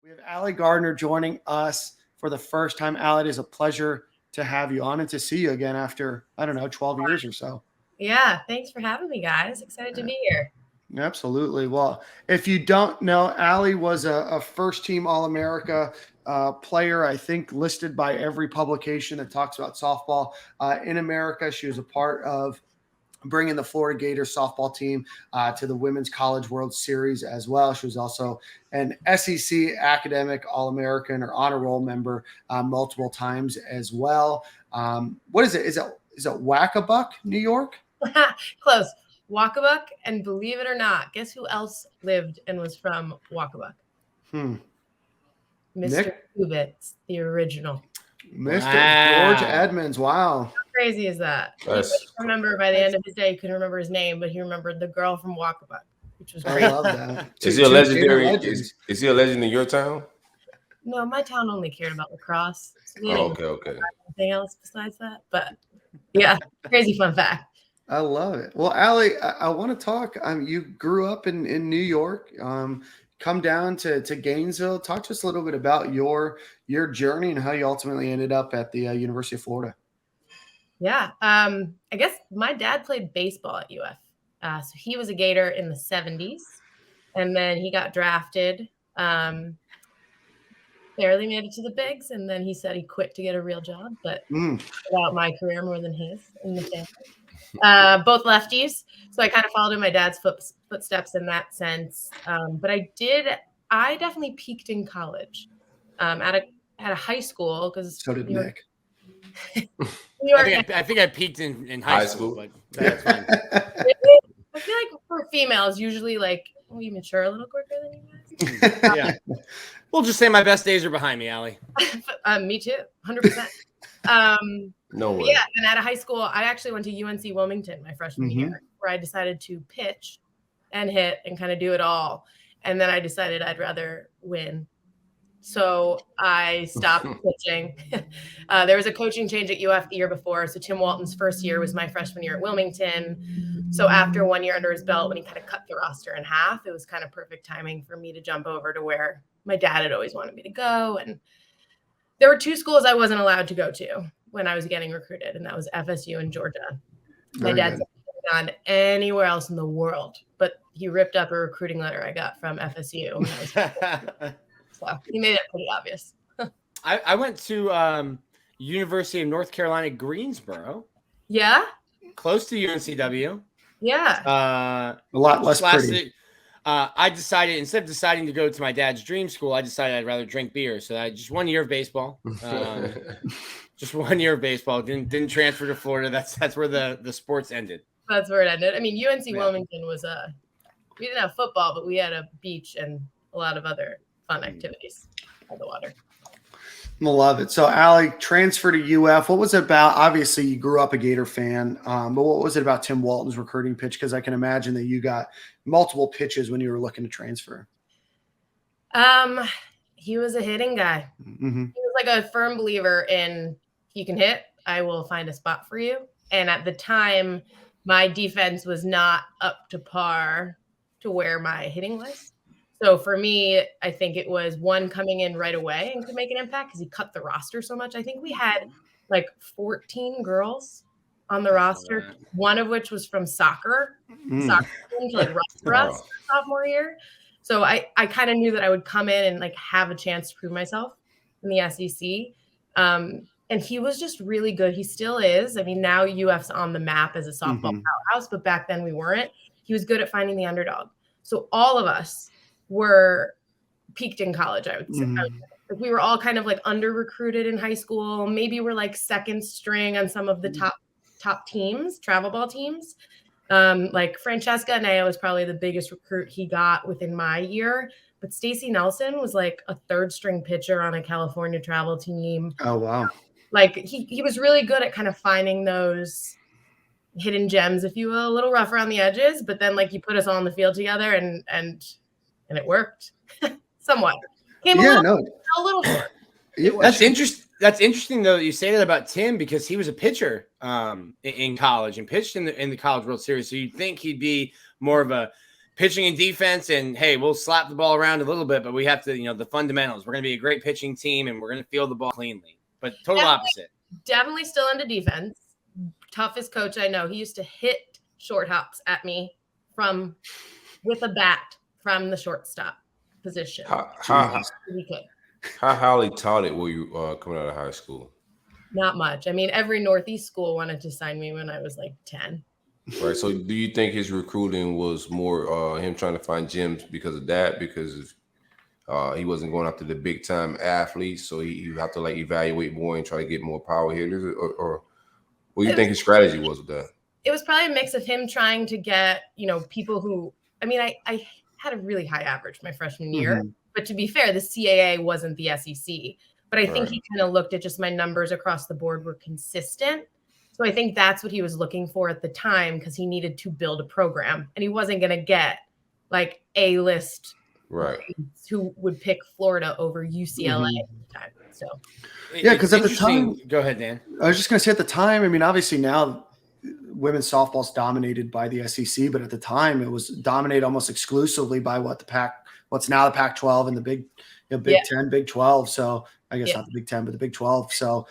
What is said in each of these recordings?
We have Ali Gardiner joining us for the first time. Ali, it is a pleasure to have you on and to see you again after, 12 years or so. Yeah, thanks for having me, guys. Excited to be here. Absolutely. Well, if you don't know, Ali was a first-team All-America player, I think listed by every publication that talks about softball in America. She was a part of bringing the Florida Gators softball team to the Women's College World Series as well. She was also an SEC academic All-American or honor roll member multiple times as well. What is it? Is it Wackabuck, New York? Close. Wackabuck, and believe it or not, guess who else lived and was from Wackabuck? Mr. Kubitz, the original. Mr. George Edmonds. Wow. How crazy is that? He couldn't remember by the end of his day, he couldn't remember his name, but he remembered the girl from Wackabuck, which was great. I love that. Is he a legendary? Is he a legend in your town? No, my town only cared about lacrosse. So okay. Anything else besides that? But yeah, crazy fun fact. I love it. Well, Ali, I want to talk. You grew up in New York, come down to Gainesville. Talk to us a little bit about your journey and how you ultimately ended up at the University of Florida. Yeah. I guess my dad played baseball at UF. So he was a Gator in the 70s, and then he got drafted. Barely made it to the bigs, and then he said he quit to get a real job, but about my career more than his in the family. Both lefties, so I kind of followed in my dad's footsteps in that sense. But I definitely peaked in college, at a high school, because so did Nick. I think I peaked in high school, but that's fine. I feel like for females, usually we mature a little quicker than you guys. Yeah, we'll just say my best days are behind me, Ali. Me too, 100%. No way. Yeah, and at a high school, I actually went to UNC Wilmington my freshman year, where I decided to pitch and hit and kind of do it all. And then I decided I'd rather win. So I stopped pitching. There was a coaching change at UF the year before. So Tim Walton's first year was my freshman year at Wilmington. So after 1 year under his belt, when he kind of cut the roster in half, it was kind of perfect timing for me to jump over to where my dad had always wanted me to go. And there were two schools I wasn't allowed to go to when I was getting recruited, and that was FSU and Georgia. My dad said he hadn't gone anywhere else in the world, but he ripped up a recruiting letter I got from FSU. So he made it pretty obvious. I went to University of North Carolina, Greensboro. Yeah? Close to UNCW. Yeah. A lot less pretty. I decided, instead of deciding to go to my dad's dream school, I decided I'd rather drink beer. So I just 1 year of baseball. Just 1 year of baseball. Didn't transfer to Florida. That's where the sports ended. That's where it ended. I mean, UNC Wilmington was we didn't have football, but we had a beach and a lot of other fun activities on the water. I love it. So, Ali, transfer to UF. What was it about? Obviously, you grew up a Gator fan, but what was it about Tim Walton's recruiting pitch? Because I can imagine that you got multiple pitches when you were looking to transfer. He was a hitting guy. Mm-hmm. He was like a firm believer in, you can hit, I will find a spot for you. And at the time, my defense was not up to par to where my hitting was. So for me, I think it was one coming in right away and could make an impact because he cut the roster so much. I think we had 14 girls on the roster, one of which was from soccer team to run for us sophomore year. So I kind of knew that I would come in and have a chance to prove myself in the SEC. And he was just really good. He still is. I mean, now UF's on the map as a softball powerhouse, but back then we weren't. He was good at finding the underdog. So all of us were peaked in college, I would say. We were all kind of under recruited in high school. Maybe we're second string on some of the top teams, travel ball teams. Francesca Anea was probably the biggest recruit he got within my year. But Stacey Nelson was a third string pitcher on a California travel team. Oh, wow. He was really good at kind of finding those hidden gems, if you will, a little rough around the edges. But then he put us all on the field together and it worked somewhat. Came a little short. That's interesting. That's interesting, though, that you say that about Tim, because he was a pitcher in college and pitched in the College World Series. So you'd think he'd be more of a pitching and defense, and hey, we'll slap the ball around a little bit, but we have to, the fundamentals. We're going to be a great pitching team, and we're going to field the ball cleanly. But total opposite. Definitely still into defense. Toughest coach I know. He used to hit short hops at me with a bat from the shortstop position. How highly touted were you coming out of high school? Not much. I mean, every Northeast school wanted to sign me when I was like 10. Right. So do you think his recruiting was more him trying to find gyms because of that? Because he wasn't going after the big time athletes, so you have to like evaluate more and try to get more power hitters, or what do you think his strategy was with that? It was probably a mix of him trying to get, people who, I mean, I had a really high average my freshman year, but to be fair, the CAA wasn't the SEC. But I think he kind of looked at just my numbers across the board were consistent. So I think that's what he was looking for at the time, because he needed to build a program, and he wasn't going to get like A-list who would pick Florida over UCLA at the time. So yeah, because at the time, go ahead, Dan. I was just going to say at the time, I mean, obviously now women's softball is dominated by the SEC, but at the time it was dominated almost exclusively by what's now the Pac-12 and the Big 10, Big 12. So I guess not the Big 10, but the Big 12. So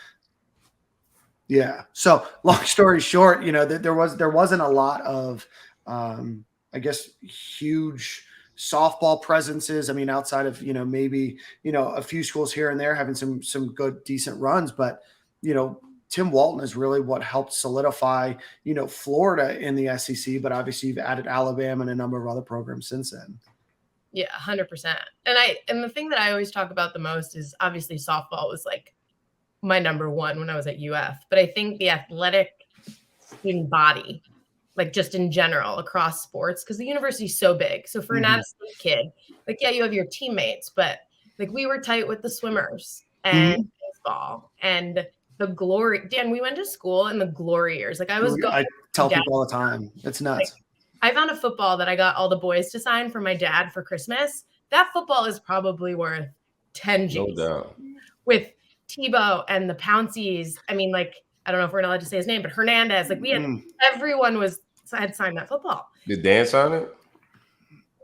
yeah. So long story short, there wasn't a lot of, I guess, huge softball presences. I mean, outside of, maybe, a few schools here and there having some good, decent runs, but, Tim Walton is really what helped solidify, Florida in the SEC, but obviously you've added Alabama and a number of other programs since then. Yeah, 100%. And the thing that I always talk about the most is obviously softball was like my number one when I was at UF, but I think the athletic student body, like just in general across sports, because the university is so big. So for an out-of-state kid, like, yeah, you have your teammates, but like we were tight with the swimmers and baseball and the glory. Dan, we went to school in the glory years. Like I tell people all the time, it's nuts. Like, I found a football that I got all the boys to sign for my dad for Christmas. That football is probably worth 10 G's. No doubt. With Tebow and the Pounceys. I mean, like, I don't know if we're not allowed to say his name, but Hernandez. Like, we had everyone had signed that football. Did Dan sign it?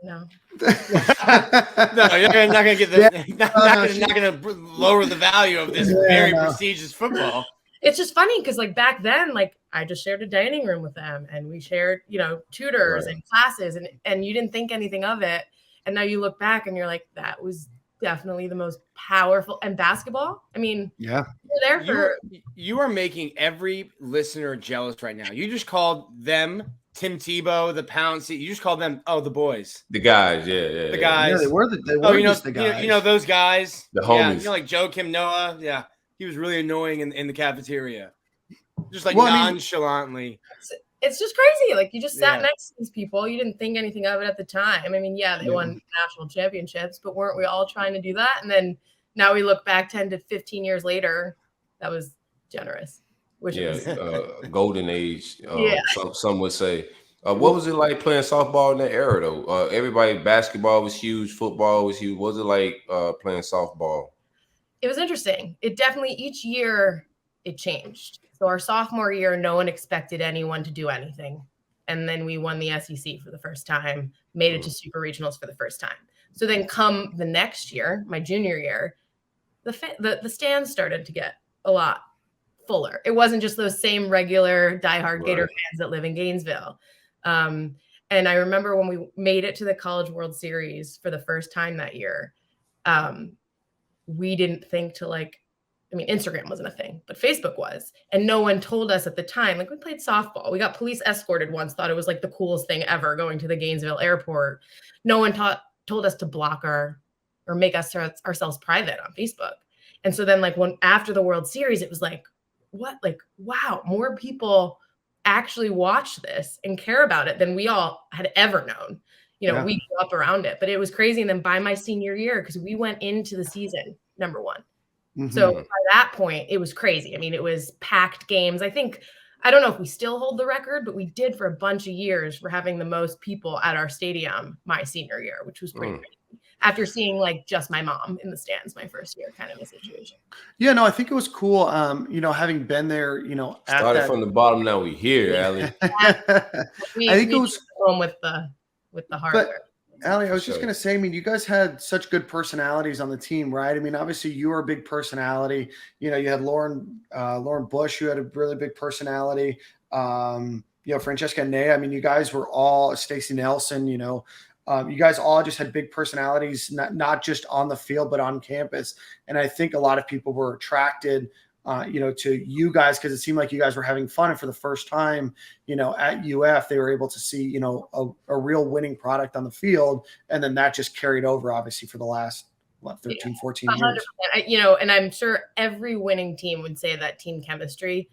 No. No, you're not going to get the not going to lower the value of this very prestigious football. It's just funny because, like, back then, like, I just shared a dining room with them, and we shared, tutors and classes, and you didn't think anything of it. And now you look back and you're like, that was definitely the most powerful. And basketball, I mean, yeah, you're there for. You are making every listener jealous right now. You just called them Tim Tebow, the Pouncey. You just called them, the boys, the guys, the guys. Yeah, they were the guys. Those guys, the homies. Like Joe Kim Noah, yeah. He was really annoying in the cafeteria, just like nonchalantly. It's just crazy. Like, you just sat next to these people. You didn't think anything of it at the time. I mean, they won national championships, but weren't we all trying to do that? And then now we look back 10 to 15 years later. That was generous. Golden age. Some would say. What was it like playing softball in that era, though? Basketball was huge. Football was huge. What was it like playing softball? It was interesting. It definitely, each year it changed. So our sophomore year, no one expected anyone to do anything. And then we won the SEC for the first time, made it to super regionals for the first time. So then come the next year, my junior year, the stands started to get a lot fuller. It wasn't just those same regular diehard Gator fans that live in Gainesville. And I remember when we made it to the College World Series for the first time that year, we didn't think to Instagram wasn't a thing, but Facebook was. And no one told us at the time, like, we played softball. We got police escorted once, thought it was like the coolest thing ever going to the Gainesville airport. No one told us to block or make us ourselves private on Facebook. And so then after the World Series, it was like, what? Like, wow, more people actually watch this and care about it than we all had ever known. We grew up around it, but it was crazy. And then by my senior year, because we went into the season number one. So by that point, it was crazy. I mean, it was packed games. I don't know if we still hold the record, but we did for a bunch of years for having the most people at our stadium my senior year, which was pretty crazy. After seeing just my mom in the stands my first year, kind of a situation. Yeah, no, I think it was cool. Having been there, started from the bottom, now we here, Ali. I think it was home with the with the hardware. Ali, I was just going to say, I mean, you guys had such good personalities on the team, right? I mean, obviously you were a big personality. You know, you had Lauren Bush, who had a really big personality. Francesca Ney. I mean, you guys were all Stacey Nelson, you guys all just had big personalities, not just on the field, but on campus. And I think a lot of people were attracted to you guys because it seemed like you guys were having fun. And for the first time, at UF, they were able to see, a real winning product on the field. And then that just carried over, obviously, for the last, 13, 14 years. And I'm sure every winning team would say that team chemistry,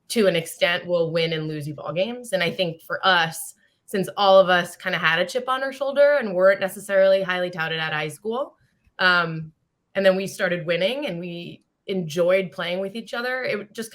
to an extent, will win and lose you ball games. And I think for us, since all of us kind of had a chip on our shoulder and weren't necessarily highly touted at high school, and then we started winning and we enjoyed playing with each other, it just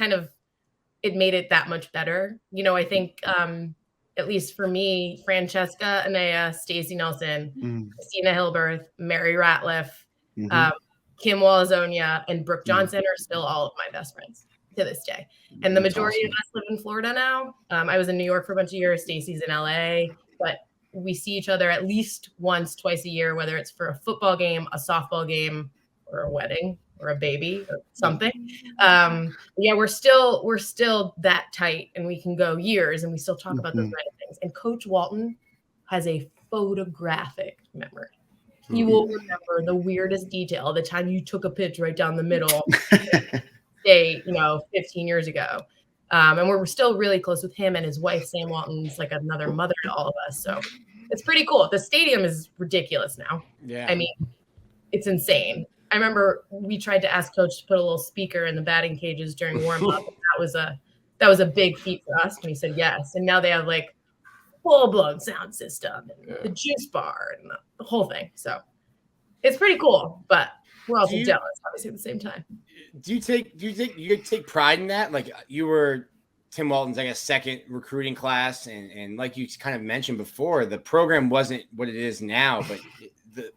it made it that much better. I think at least for me, Francesca Anea, Stacey Nelson, Christina Hilberth, Mary Ratliff, Kim Walazonia, and Brooke Johnson are still all of my best friends to this day. And the majority of us live in Florida now. I was in New York for a bunch of years. Stacey's in LA, but we see each other at least once, twice a year, whether it's for a football game, a softball game, or a wedding, or a baby, or something. We're still that tight, and we can go years, and we still talk about those kind of things. And Coach Walton has a photographic memory. He will remember the weirdest detail, the time you took a pitch right down the middle, say, 15 years ago. And we're still really close with him, and his wife, Sam Walton's like another mother to all of us. So it's pretty cool. The stadium is ridiculous now. Yeah. I mean, it's insane. I remember we tried to ask Coach to put a little speaker in the batting cages during warm-up. That was a big feat for us, and he said yes. And now they have like full-blown sound system and the juice bar and the whole thing. So it's pretty cool, but we're also jealous, obviously, at the same time. Do you take pride in that? Like, you were Tim Walton's, I guess, second recruiting class, and like you kind of mentioned before, the program wasn't what it is now, but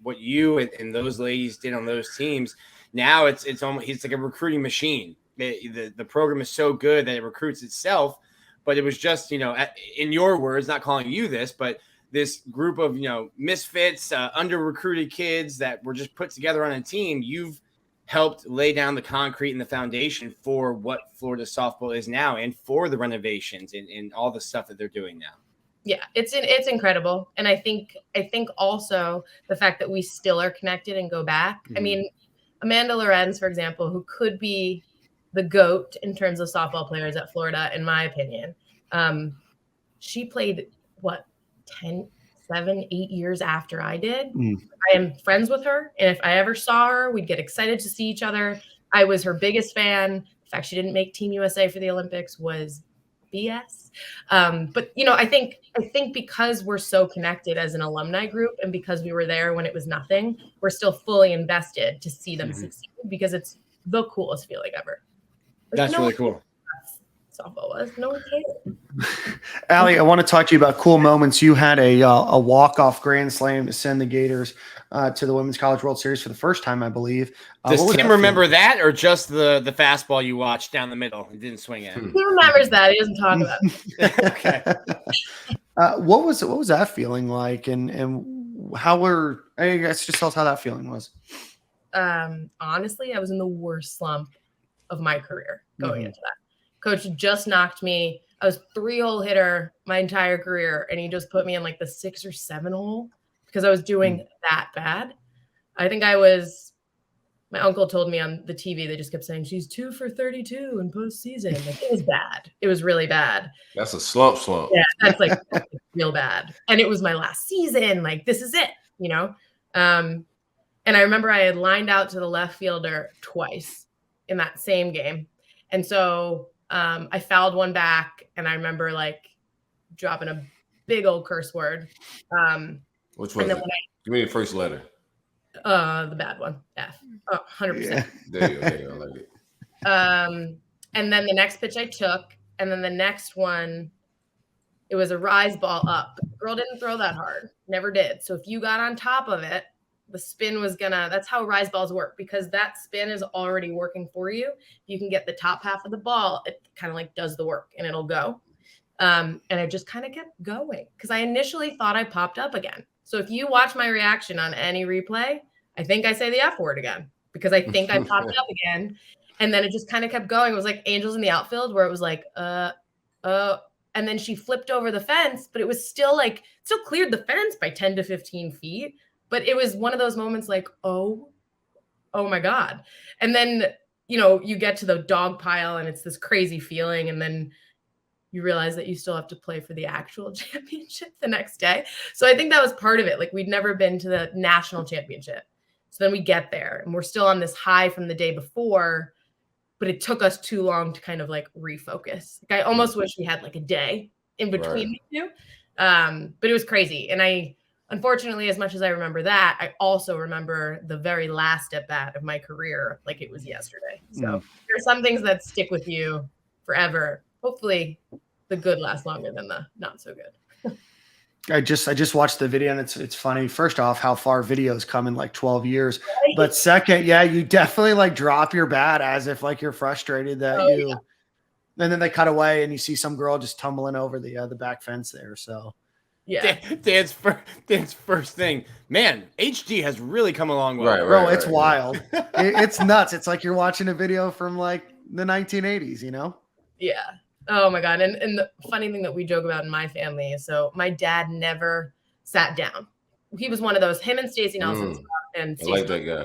what you and those ladies did on those teams, now it's like a recruiting machine. The program is so good that it recruits itself. But it was just, in your words, not calling you this, but this group of, misfits, under-recruited kids that were just put together on a team. You've helped lay down the concrete and the foundation for what Florida softball is now, and for the renovations and all the stuff that they're doing now. Yeah, it's incredible. And I think also the fact that we still are connected and go back. I mean, Amanda Lorenz, for example, who could be the GOAT in terms of softball players at Florida, in my opinion. She played 7, 8 years after I did. I am friends with her. And if I ever saw her, we'd get excited to see each other. I was her biggest fan. The fact she didn't make Team USA for the Olympics was BS. But I think because we're so connected as an alumni group, and because we were there when it was nothing, we're still fully invested to see them succeed, because it's the coolest feeling ever. That's really cool. Softball was. No one cared. Ali, I want to talk to you about cool moments. You had a walk-off grand slam to send the Gators to the Women's College World Series for the first time, I believe. Does Tim remember that, or just the fastball you watched down the middle and didn't swing it? He remembers that. He doesn't talk about it. Okay. What was that feeling like, and I guess just tell us how that feeling was. Honestly, I was in the worst slump of my career going into that. Coach just knocked me. I was 3-hole hitter my entire career, and he just put me in like the 6 or 7 hole because I was doing that bad. I think my uncle told me on the TV, they just kept saying, she's 2 for 32 in postseason. Like, it was bad. It was really bad. That's a slump. Yeah, that's like real bad. And it was my last season. Like, this is it, And I remember I had lined out to the left fielder twice in that same game. And so I fouled one back, and I remember like dropping a big old curse word. Which was it? Give me the first letter. The bad one. F. 100%. Yeah. There you go. I like it. And then the next pitch I took, and then the next one, it was a rise ball up. The girl didn't throw that hard. Never did. So if you got on top of it, the spin was that's how rise balls work, because that spin is already working for you. If you can get the top half of the ball, it kind of like does the work and it'll go. And I just kind of kept going because I initially thought I popped up again. So if you watch my reaction on any replay, I think I say the F word again because I think I popped up again. And then it just kind of kept going. It was like Angels in the Outfield where it was like, and then she flipped over the fence, but it was still cleared the fence by 10 to 15 feet. But it was one of those moments like, oh my God. And then, you get to the dog pile and it's this crazy feeling. And then you realize that you still have to play for the actual championship the next day. So I think that was part of it. Like we'd never been to the national championship. So then we get there and we're still on this high from the day before, but it took us too long to kind of like refocus. Like I almost wish we had like a day in between the two. But it was crazy. And unfortunately, as much as I remember that, I also remember the very last at bat of my career like it was yesterday. So there's some things that stick with you forever. Hopefully the good lasts longer than the not so good. I just watched the video and it's funny. First off, how far videos come in like 12 years. But second, yeah, you definitely like drop your bat as if like you're frustrated that and then they cut away and you see some girl just tumbling over the back fence there. So yeah, Dan's first thing, man, HD has really come a long way. Bro, it's wild. It's nuts. It's like you're watching a video from like the 1980s, Yeah. Oh my God. And the funny thing that we joke about in my family is so my dad never sat down. He was one of those, him and Stacey Nelson and I like that guy.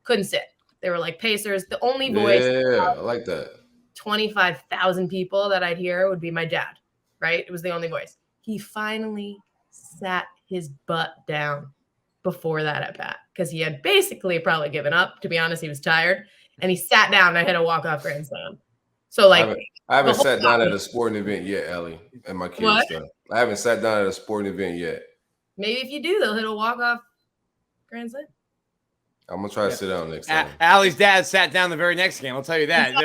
Couldn't sit. They were like pacers. The only voice I like that. 25,000 people that I'd hear would be my dad, right? It was the only voice. He finally sat his butt down before that at bat because he had basically probably given up. To be honest, he was tired. And he sat down and I had a walk-off grand slam. So like I haven't sat down at a sporting event yet, Ellie, and my kids stuff. I haven't sat down at a sporting event yet. Maybe if you do, they'll hit a walk-off grand slam. I'm gonna try to sit down next time. Allie's dad sat down the very next game. I'll tell you that.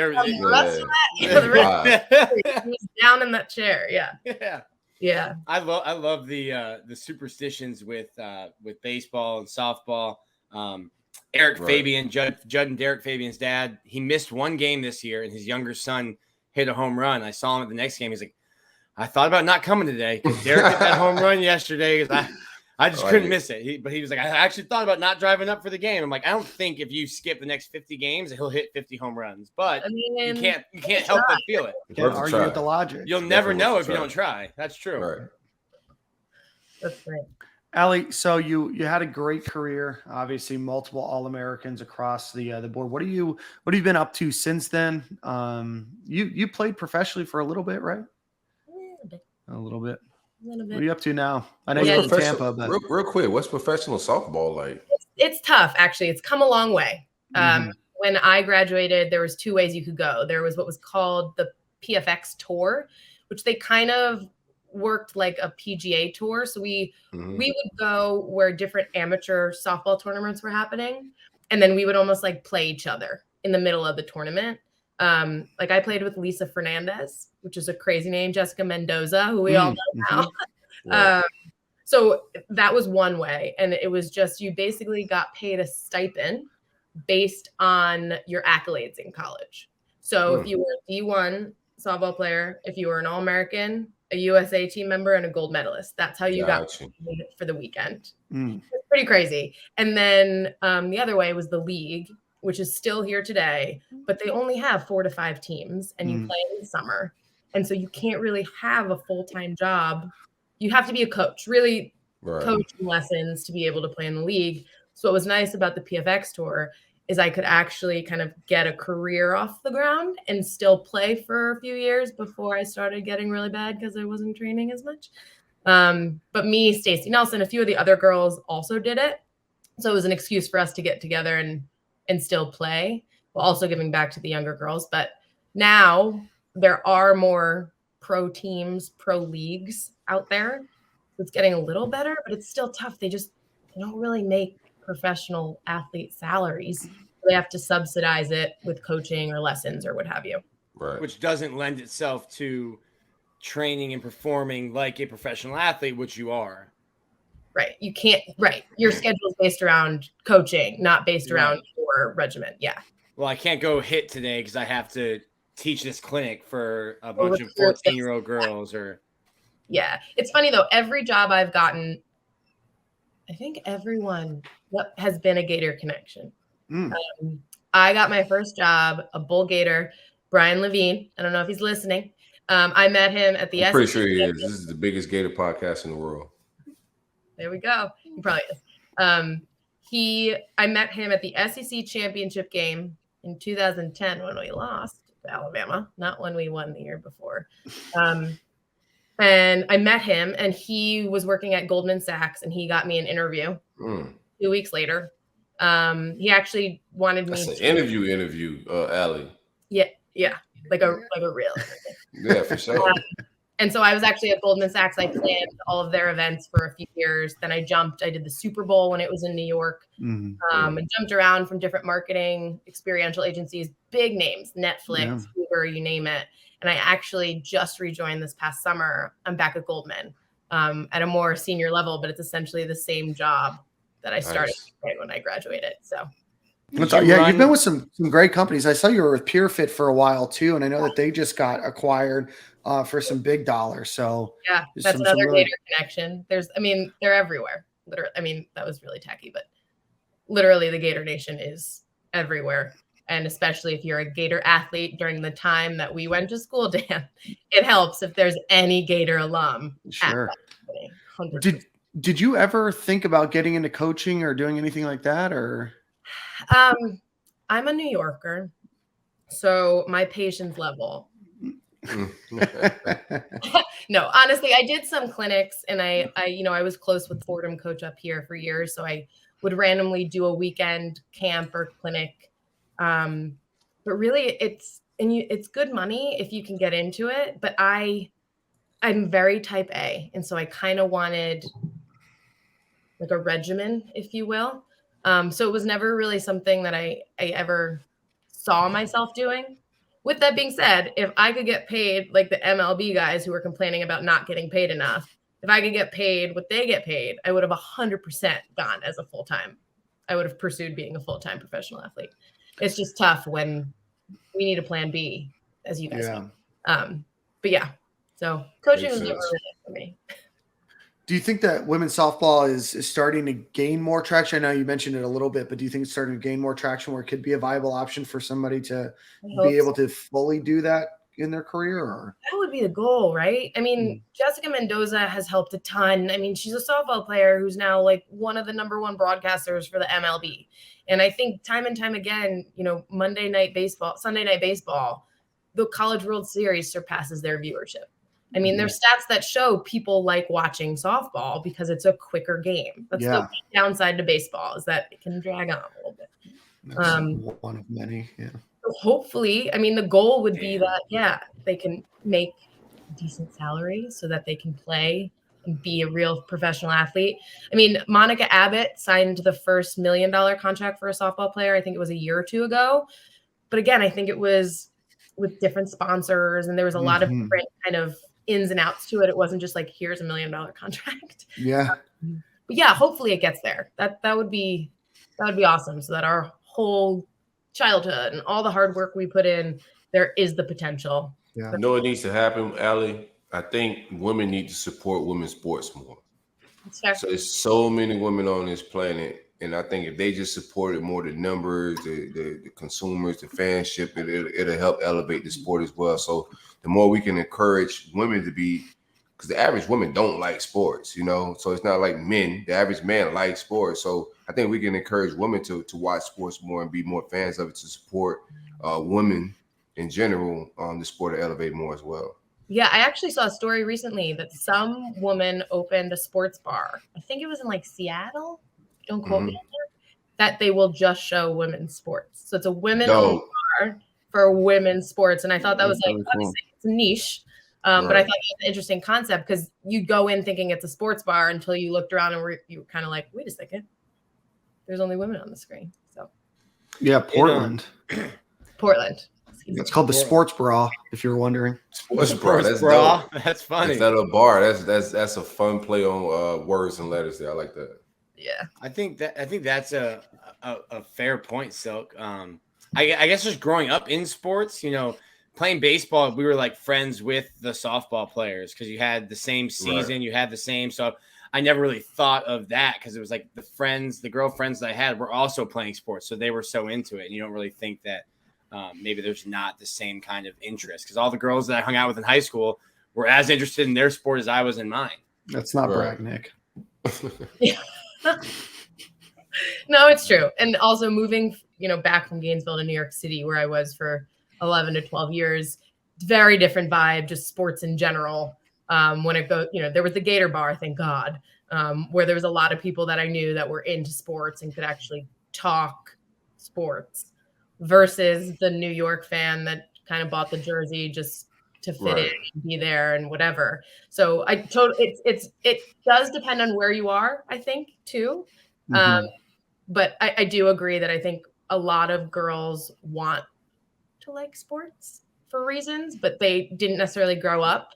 He was down in that chair. Yeah. I love the superstitions with baseball and softball. Eric Fabian, Judd and Derek Fabian's dad, he missed one game this year and his younger son hit a home run. I saw him at the next game. He's like, I thought about not coming today because Derek hit that home run yesterday because I just couldn't miss it. But he was like, I actually thought about not driving up for the game. I'm like, I don't think if you skip the next 50 games, he'll hit 50 home runs. But you can't help but feel it. You can't argue with the logic. You'll never know if you don't try. That's true. Right. That's right. Ali, so you had a great career, obviously multiple All-Americans across the board. What have you been up to since then? You played professionally for a little bit, right? A little bit. What are you up to now? I know you're in Tampa, but real quick, what's professional softball like? It's tough, actually. It's come a long way. When I graduated, there was two ways you could go. There was what was called the PFX tour, which they kind of worked like a PGA tour. So we would go where different amateur softball tournaments were happening. And then we would almost like play each other in the middle of the tournament. Like I played with Lisa Fernandez, which is a crazy name, Jessica Mendoza, who we all know now. So that was one way. And it was just, you basically got paid a stipend based on your accolades in college. So if you were a D1 softball player, if you were an All-American, a USA team member, and a gold medalist, that's how you got paid for the weekend. It's pretty crazy. And then the other way was the league, which is still here today, but they only have 4 to 5 teams and you play in the summer. And so you can't really have a full-time job. You have to be a coach, really coaching lessons to be able to play in the league. So what was nice about the PFX tour is I could actually kind of get a career off the ground and still play for a few years before I started getting really bad because I wasn't training as much. But me, Stacey Nelson, a few of the other girls also did it. So it was an excuse for us to get together and still play while also giving back to the younger girls. But now there are more pro teams, pro leagues out there. It's getting a little better, but it's still tough. They don't really make professional athlete salaries. They have to subsidize it with coaching or lessons or what have you. Right. Which doesn't lend itself to training and performing like a professional athlete, which you are. Right. You can't, your schedule is based around coaching, not based around your regimen. Yeah. Well, I can't go hit today because I have to teach this clinic for a bunch of 14-year-old girls or Yeah. It's funny though. Every job I've gotten, I think everyone has been a Gator connection. I got my first job, a Bull Gator, Brian Levine. I don't know if he's listening. I met him at the I'm pretty SEC sure he is. This is the biggest Gator podcast in the world. There we go. He probably is. I met him at the SEC championship game in 2010 when we lost to Alabama, not when we won the year before. And I met him, and he was working at Goldman Sachs, and he got me an interview 2 weeks later. He actually wanted me to interview, Ali. Yeah, like a real interview. Yeah, for sure. And so I was actually at Goldman Sachs. I planned all of their events for a few years. Then I did the Super Bowl when it was in New York. And jumped around from different marketing, experiential agencies, big names, Netflix, Uber, you name it. And I actually just rejoined this past summer. I'm back at Goldman at a more senior level, but it's essentially the same job that I started right when I graduated. So. You've been with some great companies. I saw you were with PureFit for a while too, and I know that they just got acquired for some big dollars. So yeah, that's another Gator connection. They're everywhere. Literally, that was really tacky, but literally the Gator Nation is everywhere. And especially if you're a Gator athlete during the time that we went to school, Dan, it helps if there's any Gator alum. Sure. Did you ever think about getting into coaching or doing anything like that, or? I'm a New Yorker, so my patience level. No, honestly, I did some clinics, and I was close with Fordham coach up here for years, so I would randomly do a weekend camp or clinic. But really, it's good money if you can get into it. But I'm very type A, and so I kind of wanted like a regimen, if you will. So it was never really something that I ever saw myself doing. With that being said, if I could get paid like the MLB guys who were complaining about not getting paid enough, if I could get paid what they get paid, I would have 100% gone as a full-time. I would have pursued being a full-time professional athlete. It's just tough when we need a plan B, as you guys know. But yeah, so coaching was never really for me. Do you think that women's softball is starting to gain more traction? I know you mentioned it a little bit, but do you think it's starting to gain more traction where it could be a viable option for somebody to be able to fully do that in their career? Or? That would be the goal, right? Jessica Mendoza has helped a ton. She's a softball player who's now like one of the number one broadcasters for the MLB. And I think time and time again, Sunday night baseball, the College World Series surpasses their viewership. There's stats that show people like watching softball because it's a quicker game. That's the downside to baseball, is that it can drag on a little bit. That's one of many, yeah. So hopefully, the goal would be that, they can make a decent salary so that they can play and be a real professional athlete. Monica Abbott signed the first $1 million contract for a softball player. I think it was a year or two ago. But again, I think it was with different sponsors, and there was a lot of different kind of ins and outs to it. It wasn't just like, here's $1 million contract. Yeah. But yeah, hopefully it gets there. That would be awesome. So that our whole childhood and all the hard work we put in, there is the potential. Yeah. You know what needs to happen, Ali? I think women need to support women's sports more. So there's so many women on this planet, and I think if they just supported more, the numbers, the consumers, the fanship, it'll help elevate the sport as well. So the more we can encourage women to be, because the average woman don't like sports, so it's not like men. The average man likes sports. So I think we can encourage women to watch sports more and be more fans of it, to support women in general on the sport to elevate more as well. Yeah, I actually saw a story recently that some woman opened a sports bar. I think it was in like Seattle. Don't quote me on that they will just show women's sports. So it's a women-owned bar for women's sports. And I thought that was like, obviously it's a niche. But I thought it was an interesting concept, because you go in thinking it's a sports bar until you looked around and you were kind of like, wait a second, there's only women on the screen. So yeah, Portland. Portland. It's called the Sports Bra, if you're wondering. Sports Bra. That's dope. That's funny. Instead of a bar, that's a fun play on words and letters there. I like that. Yeah, I think that's a fair point, Silk. I guess just growing up in sports, playing baseball, we were like friends with the softball players because you had the same season, you had the same. So I never really thought of that because it was like the girlfriends that I had were also playing sports. So they were so into it. And you don't really think that maybe there's not the same kind of interest because all the girls that I hung out with in high school were as interested in their sport as I was in mine. That's not brag, Nick. No, it's true. And also moving, back from Gainesville to New York City, where I was for 11 to 12 years, very different vibe, just sports in general. When it goes, there was the Gator bar, thank God, where there was a lot of people that I knew that were into sports and could actually talk sports versus the New York fan that kind of bought the jersey just to fit in and be there and whatever. So it does depend on where you are, I think, too. But I do agree that I think a lot of girls want to like sports for reasons, but they didn't necessarily grow up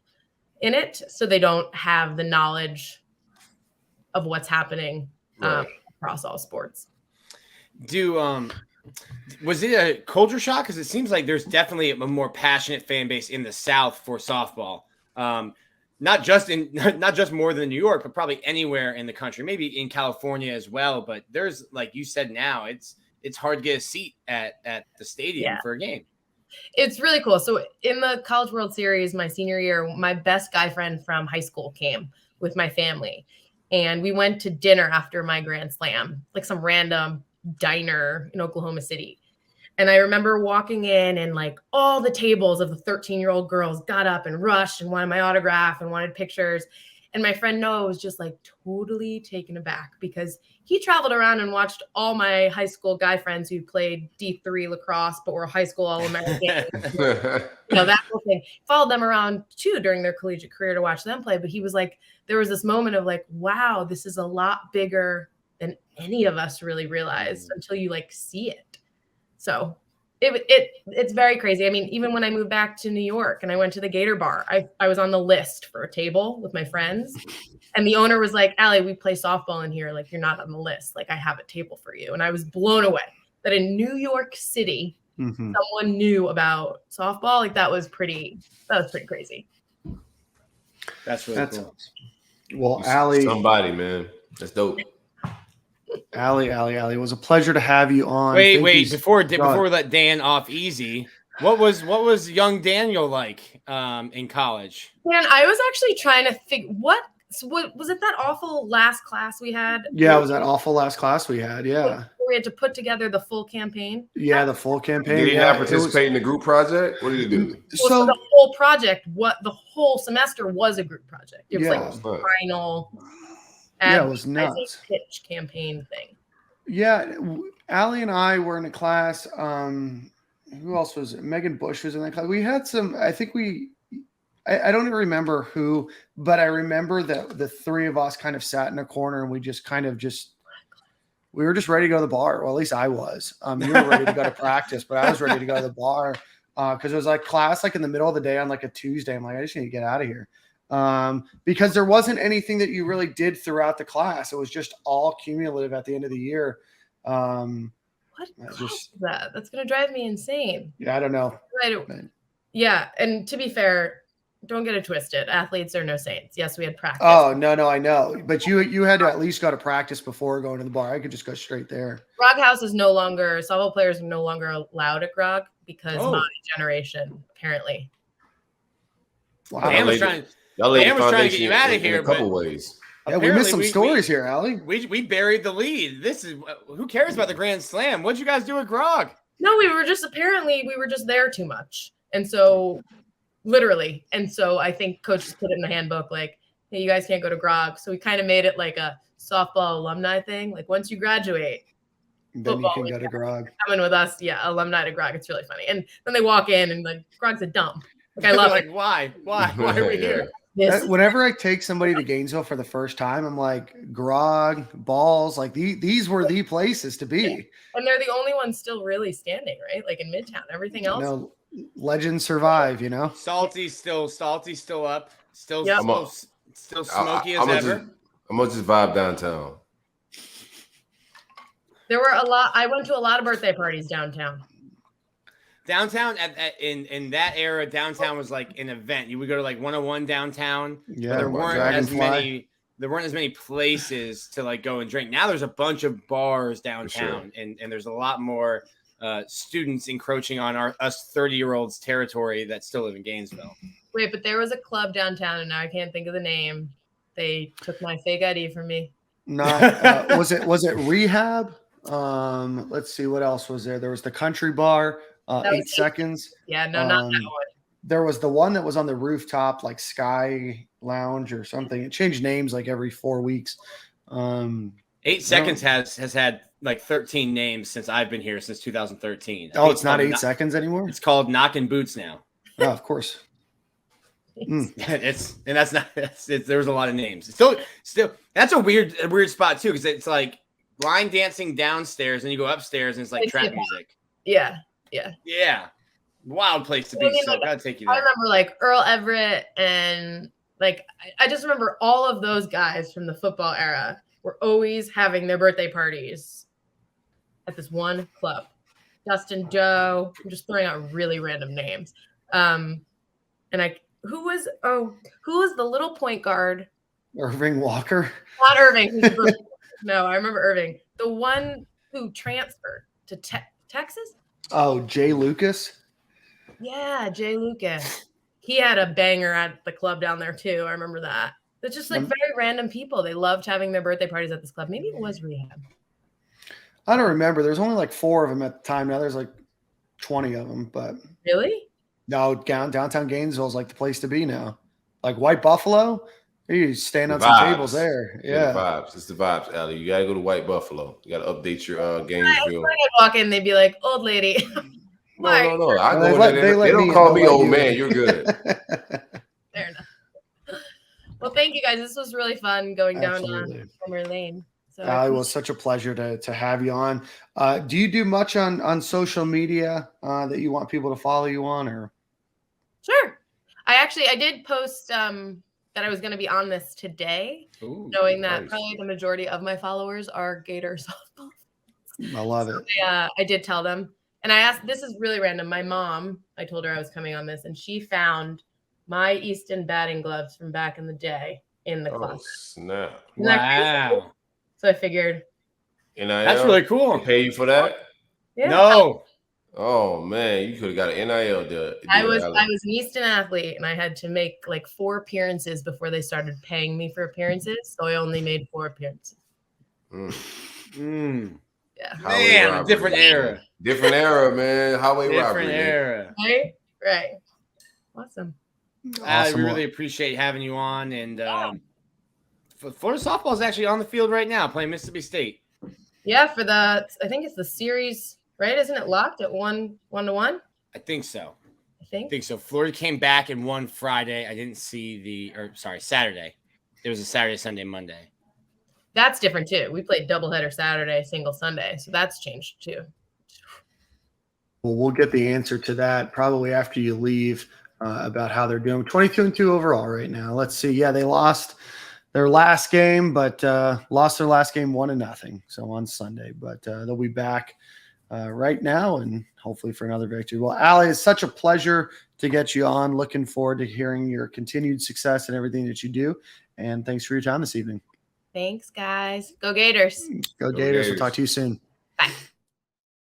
in it. So they don't have the knowledge of what's happening across all sports. Was it a culture shock? Because it seems like there's definitely a more passionate fan base in the South for softball. Not just more than New York, but probably anywhere in the country, maybe in California as well. But there's, like you said, now it's hard to get a seat at the stadium for a game. It's really cool. So in the College World Series, my senior year, my best guy friend from high school came with my family. And we went to dinner after my Grand Slam, like some random diner in Oklahoma City. And I remember walking in and like all the tables of the 13-year-old girls got up and rushed and wanted my autograph and wanted pictures. And my friend Noah was just like totally taken aback because he traveled around and watched all my high school guy friends who played D3 lacrosse, but were high school All-American. That whole thing. Followed them around too during their collegiate career to watch them play. But he was like, there was this moment of like, wow, this is a lot bigger than any of us really realized until you like see it. So it's very crazy. I mean, even when I moved back to New York and I went to the Gator bar, I was on the list for a table with my friends. And the owner was like, Ali, we play softball in here. Like, you're not on the list. Like, I have a table for you. And I was blown away that in New York City, someone knew about softball. Like, that was pretty crazy. That's really cool. Well, Ali. Somebody, man. That's dope. Ali, it was a pleasure to have you on. Wait, before we let Dan off easy, what was young Daniel like in college? Dan, I was actually trying to figure what was it that awful last class we had? Yeah, it was that awful last class we had. Yeah. We had to put together the full campaign. Yeah, the full campaign. Did he have participate in the group project? What did he do? So the whole project, the whole semester was a group project. It was like the final. It was nuts. Pitch campaign thing. Yeah, Ali and I were in a class. Who else was it? Megan Bush was in that class. We had some. I think I don't even remember who, but I remember that the three of us kind of sat in a corner and we were just ready to go to the bar. Well, at least I was. You were ready to go to practice, but I was ready to go to the bar because it was like class like in the middle of the day on like a Tuesday. I'm like, I just need to get out of here. Because there wasn't anything that you really did throughout the class. It was just all cumulative at the end of the year. What is that? That's going to drive me insane. Yeah, I don't know. Yeah, and to be fair, don't get it twisted. Athletes are no saints. Yes, we had practice. Oh, no, I know. But you had to at least go to practice before going to the bar. I could just go straight there. Grog House is softball players are no longer allowed at Grog because my generation, apparently. Wow. Dan was trying to get you out of here in a couple ways. Yeah, we missed some stories here, Ali. We buried the lead. This is who cares about the Grand Slam? What'd you guys do at Grog? No, we were just there too much, and so literally, and so I think coach just put it in the handbook like, hey, you guys can't go to Grog. So we kind of made it like a softball alumni thing. Like once you graduate, then you can go to Grog. Coming with us, alumni to Grog. It's really funny, and then they walk in and like Grog's a dump. Like I love it. Why are we here? Whenever I take somebody to Gainesville for the first time, I'm like, Grog, Balls, like these were the places to be. Yeah. And they're the only ones still really standing, right? Like in Midtown. Everything else. Legends survive, Salty's still up. Still smoky as ever. I'm gonna just vibe downtown. There were a lot. I went to a lot of birthday parties downtown. Downtown in that era, downtown was like an event. You would go to like 101 downtown. Yeah, there weren't as Dragonfly. many places to like go and drink. Now there's a bunch of bars downtown, and there's a lot more students encroaching on us 30-year-olds territory that still live in Gainesville. Wait, but there was a club downtown, and now I can't think of the name. They took my fake ID from me. Not was it Rehab? Let's see, what else was there. There was the Country Bar, 8 Seconds. Yeah, no, not that one. There was the one that was on the rooftop, like Sky Lounge or something. It changed names like every 4 weeks. 8 Seconds has had like 13 names since I've been here since 2013. Oh, it's not 8 Seconds anymore? It's called Knockin' Boots now. Oh, of course. There was a lot of names. Still that's a weird spot too, because it's like line dancing downstairs and you go upstairs and it's like trap music. Yeah. Wild place to be. So I gotta take you there. I remember like Earl Everett, and like I just remember all of those guys from the football era were always having their birthday parties at this one club. Dustin Joe. I'm just throwing out really random names. Who was the little point guard? Irving Walker. Not Irving. No, I remember Irving. The one who transferred to Texas. Oh, Jay Lucas. Yeah, Jay Lucas. He had a banger at the club down there too. I remember that. It's just like very random people. They loved having their birthday parties at this club. Maybe it was Rehab. I don't remember. There's only like 4 of them at the time. Now there's like 20 of them. But really? No, downtown Gainesville is like the place to be now. Like White Buffalo, you stand on some tables there. Yeah, the vibes. It's the vibes, Ali. You gotta go to White Buffalo. You gotta update your Gainesville. I'd walk in, they'd be like, "Old lady." No. I go in there. They don't call me old man. You're good. Fair enough. Well, thank you guys. This was really fun going down memory lane. So it was such a pleasure to have you on. Do you do much on social media that you want people to follow you on, or? Sure. I did post that I was going to be on this today, knowing that probably the majority of my followers are Gators softball. I love it. I did tell them. And I asked, this is really random. My mom, I told her I was coming on this, and she found my Easton batting gloves from back in the day in the closet. Snap. Wow. So I figured. That's really cool. They pay you for that? Yeah. No. Oh man, you could have got an NIL deal. I was an Easton athlete, and I had to make like 4 appearances before they started paying me for appearances. So I only made 4 appearances. Yeah. Man, different era. Different era, man. Highway robbery. Different era. Right. Awesome. I really appreciate having you on. And Florida softball is actually on the field right now playing Mississippi State. Yeah, I think it's the series, right? Isn't it locked at 1-1? I think so. I think so. Florida came back and won Friday. I didn't see Saturday. There was a Saturday, Sunday, Monday. That's different too. We played doubleheader Saturday, single Sunday. So that's changed too. Well, we'll get the answer to that probably after you leave about how they're doing. 22-2 overall right now. Let's see. Yeah, they lost their last game, but lost their last game 1-0. So on Sunday, but they'll be back right now and hopefully for another victory. Well, Ali, it's such a pleasure to get you on. Looking forward to hearing your continued success and everything that you do. And thanks for your time this evening. Thanks, guys. Go Gators. Go Gators. We'll talk to you soon. Bye.